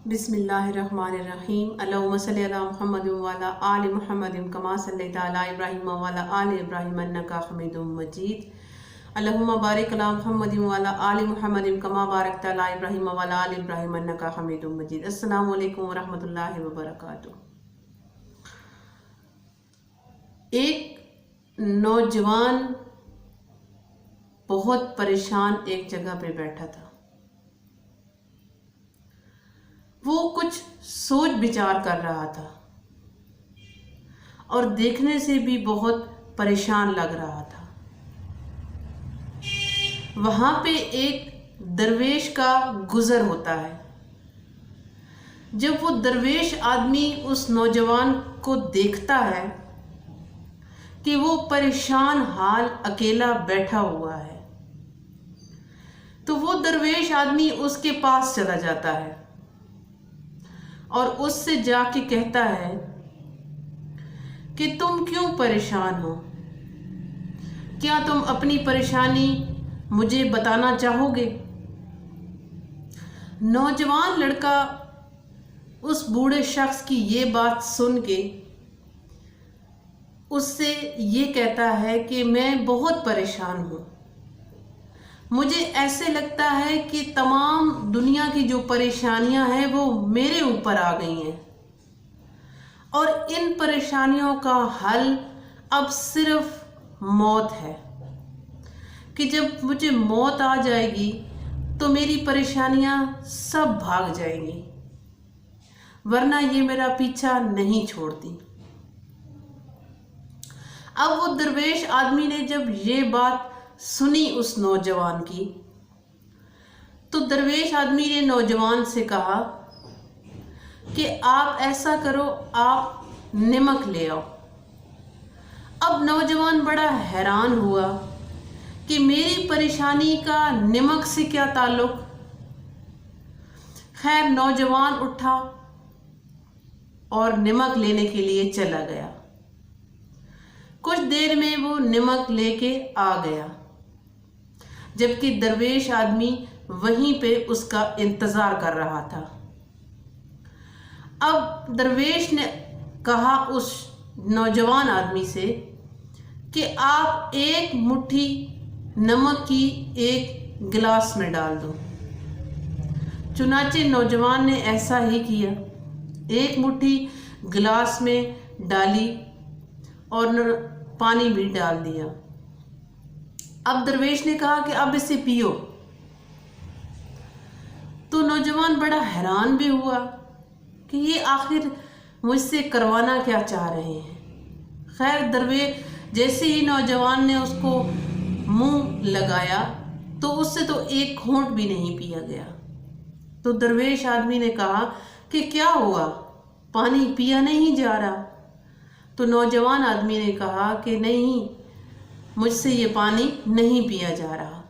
बिस्मिल्लाहिर्रहमानिर्रहीम। अल्लाहुम्मा सल्लि अला मुहम्मद व अला आलि मुहम्मद कमा सल्लैता अला इब्राहीम व अला आलि इब्राहीम इन्नका हमीदुम मजीद। अल्लाहुम्मा बारिक अला मुहम्मद व अला आलि मुहम्मद कमा बारकता अला इब्राहीम व अला आलि इब्राहीम इन्नका हमीदुम मजीद। अस्सलामु अलैकुम व रहमतुल्लाहि व बरकातुहू। एक नौजवान बहुत परेशान एक जगह पे बैठा था। वो कुछ सोच विचार कर रहा था और देखने से भी बहुत परेशान लग रहा था। वहां पे एक दरवेश का गुजर होता है। जब वो दरवेश आदमी उस नौजवान को देखता है कि वो परेशान हाल अकेला बैठा हुआ है, तो वो दरवेश आदमी उसके पास चला जाता है और उससे जाके कहता है कि तुम क्यों परेशान हो? क्या तुम अपनी परेशानी मुझे बताना चाहोगे? नौजवान लड़का उस बूढ़े शख्स की ये बात सुन के उससे ये कहता है कि मैं बहुत परेशान हूँ। मुझे ऐसे लगता है कि तमाम दुनिया की जो परेशानियां हैं वो मेरे ऊपर आ गई हैं और इन परेशानियों का हल अब सिर्फ मौत है कि जब मुझे मौत आ जाएगी तो मेरी परेशानियां सब भाग जाएंगी, वरना ये मेरा पीछा नहीं छोड़ती। अब वो दरवेश आदमी ने जब ये बात सुनी उस नौजवान की, तो दरवेश आदमी ने नौजवान से कहा कि आप ऐसा करो, आप नमक ले आओ। अब नौजवान बड़ा हैरान हुआ कि मेरी परेशानी का नमक से क्या ताल्लुक। खैर, नौजवान उठा और नमक लेने के लिए चला गया। कुछ देर में वो नमक लेके आ गया, जबकि दरवेश आदमी वहीं पे उसका इंतजार कर रहा था। अब दरवेश ने कहा उस नौजवान आदमी से कि आप एक मुट्ठी नमक की एक गिलास में डाल दो। चुनाचे नौजवान ने ऐसा ही किया, एक मुट्ठी गिलास में डाली और पानी भी डाल दिया। अब दरवेश ने कहा कि अब इसे पियो। तो नौजवान बड़ा हैरान भी हुआ कि ये आखिर मुझसे करवाना क्या चाह रहे हैं। खैर, दरवेश जैसे ही नौजवान ने उसको मुंह लगाया तो उससे तो एक घूंट भी नहीं पिया गया। तो दरवेश आदमी ने कहा कि क्या हुआ, पानी पिया नहीं जा रहा? तो नौजवान आदमी ने कहा कि नहीं, मुझसे ये पानी नहीं पिया जा रहा।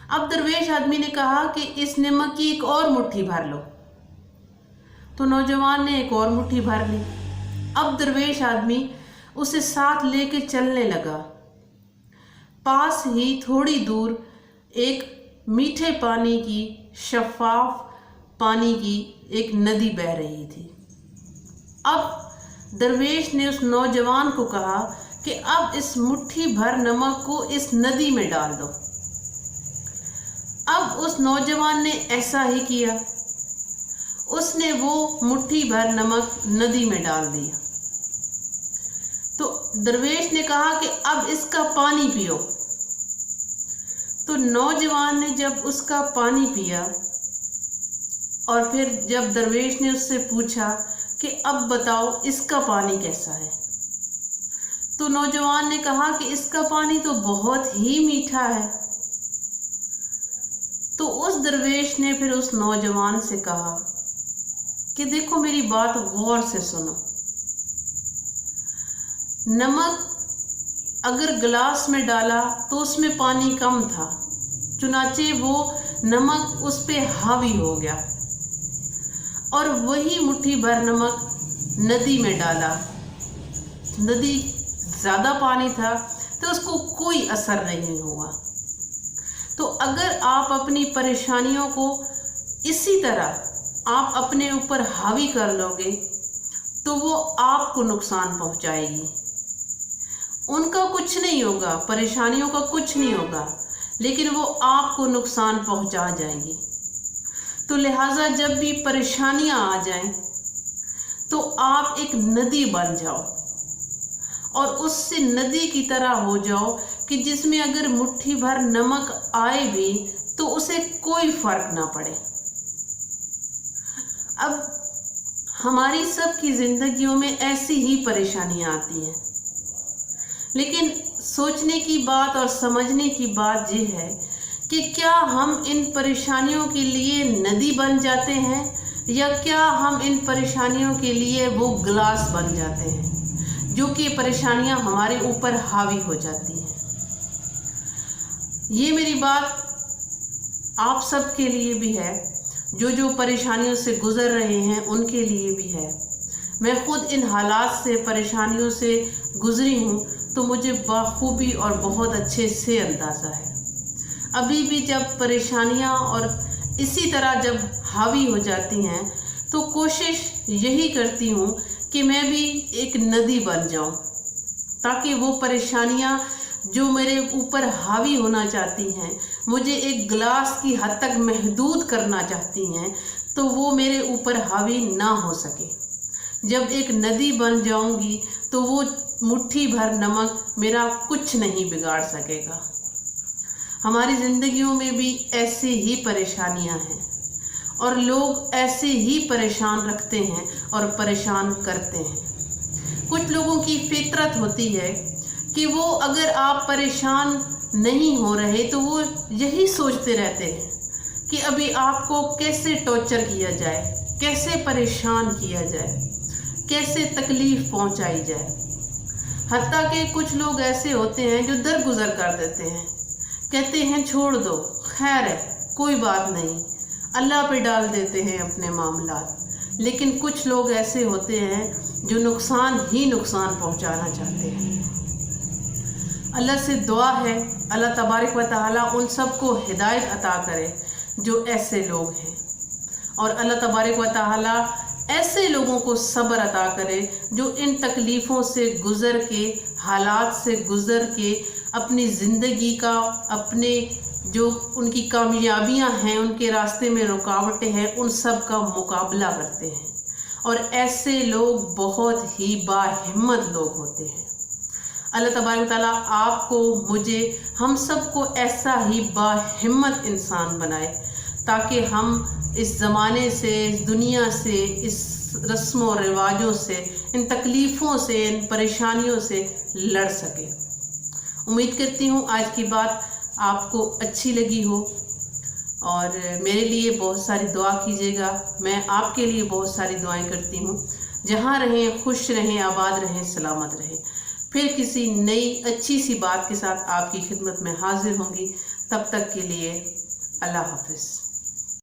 अब दरवेश आदमी ने कहा कि इस नमक की एक और मुट्ठी भर लो। तो नौजवान ने एक और मुट्ठी भर ली। अब दरवेश आदमी उसे साथ लेके चलने लगा। पास ही थोड़ी दूर एक मीठे पानी की, शफाफ पानी की एक नदी बह रही थी। अब दरवेश ने उस नौजवान को कहा कि अब इस मुट्ठी भर नमक को इस नदी में डाल दो। अब उस नौजवान ने ऐसा ही किया, उसने वो मुट्ठी भर नमक नदी में डाल दिया। तो दरवेश ने कहा कि अब इसका पानी पियो। तो नौजवान ने जब उसका पानी पिया और फिर जब दरवेश ने उससे पूछा कि अब बताओ इसका पानी कैसा है, तो नौजवान ने कहा कि इसका पानी तो बहुत ही मीठा है। तो उस दरवेश ने फिर उस नौजवान से कहा कि देखो, मेरी बात गौर से सुनो। नमक अगर गिलास में डाला तो उसमें पानी कम था, चुनाचे वो नमक उस पे हावी हो गया और वही मुट्ठी भर नमक नदी में डाला। नदी ज़्यादा पानी था तो उसको कोई असर नहीं हुआ। तो अगर आप अपनी परेशानियों को इसी तरह आप अपने ऊपर हावी कर लोगे तो वो आपको नुकसान पहुंचाएगी। उनका कुछ नहीं होगा, परेशानियों का कुछ नहीं होगा, लेकिन वो आपको नुकसान पहुंचा जाएंगी। तो लिहाजा जब भी परेशानियां आ जाएं तो आप एक नदी बन जाओ और उससे नदी की तरह हो जाओ कि जिसमें अगर मुट्ठी भर नमक आए भी तो उसे कोई फर्क ना पड़े। अब हमारी सबकी जिंदगियों में ऐसी ही परेशानियां आती हैं, लेकिन सोचने की बात और समझने की बात ये है कि क्या हम इन परेशानियों के लिए नदी बन जाते हैं या क्या हम इन परेशानियों के लिए वो गिलास बन जाते हैं जो कि परेशानियां हमारे ऊपर हावी हो जाती हैं। ये मेरी बात आप सब के लिए भी है, जो परेशानियों से गुजर रहे हैं उनके लिए भी है। मैं खुद इन हालात से, परेशानियों से गुजरी हूँ, तो मुझे बखूबी और बहुत अच्छे से अंदाज़ा है। अभी भी जब परेशानियाँ और इसी तरह जब हावी हो जाती हैं तो कोशिश यही करती हूँ कि मैं भी एक नदी बन जाऊँ, ताकि वो परेशानियाँ जो मेरे ऊपर हावी होना चाहती हैं, मुझे एक गिलास की हद तक महदूद करना चाहती हैं, तो वो मेरे ऊपर हावी ना हो सके। जब एक नदी बन जाऊंगी तो वो मुट्ठी भर नमक मेरा कुछ नहीं बिगाड़ सकेगा। हमारी ज़िंदगियों में भी ऐसी ही परेशानियां हैं और लोग ऐसे ही परेशान रखते हैं और परेशान करते हैं। कुछ लोगों की फितरत होती है कि वो अगर आप परेशान नहीं हो रहे तो वो यही सोचते रहते हैं कि अभी आपको कैसे टॉर्चर किया जाए, कैसे परेशान किया जाए, कैसे तकलीफ़ पहुंचाई जाए। हत्ता कि कुछ लोग ऐसे होते हैं जो दरगुजर कर देते हैं, कहते हैं छोड़ दो, खैर है, कोई बात नहीं, अल्लाह पे डाल देते हैं अपने मामलात। लेकिन कुछ लोग ऐसे होते हैं जो नुकसान ही नुकसान पहुंचाना चाहते हैं। अल्लाह से दुआ है अल्लाह तबारक व तआला उन सबको हिदायत अता करे जो ऐसे लोग हैं, और अल्लाह तबारक व तआला ऐसे लोगों को सब्र अता करे जो इन तकलीफ़ों से गुज़र के, हालात से गुज़र के अपनी ज़िंदगी का, अपने जो उनकी कामयाबियां हैं, उनके रास्ते में रुकावटें हैं, उन सब का मुकाबला करते हैं। और ऐसे लोग बहुत ही बाहिम्मत लोग होते हैं। अल्लाह तबारक व तआला आपको, मुझे, हम सब को ऐसा ही बाहिम्मत इंसान बनाए ताकि हम इस ज़माने से, इस दुनिया से, इस रस्मों और रिवाजों से, इन तकलीफ़ों से, इन परेशानियों से लड़ सके। उम्मीद करती हूँ आज की बात आपको अच्छी लगी हो और मेरे लिए बहुत सारी दुआ कीजिएगा। मैं आपके लिए बहुत सारी दुआएं करती हूँ। जहाँ रहें खुश रहें, आबाद रहें, सलामत रहें। फिर किसी नई अच्छी सी बात के साथ आपकी खिदमत में हाजिर होंगी। तब तक के लिए अल्लाह हाफ़िज़।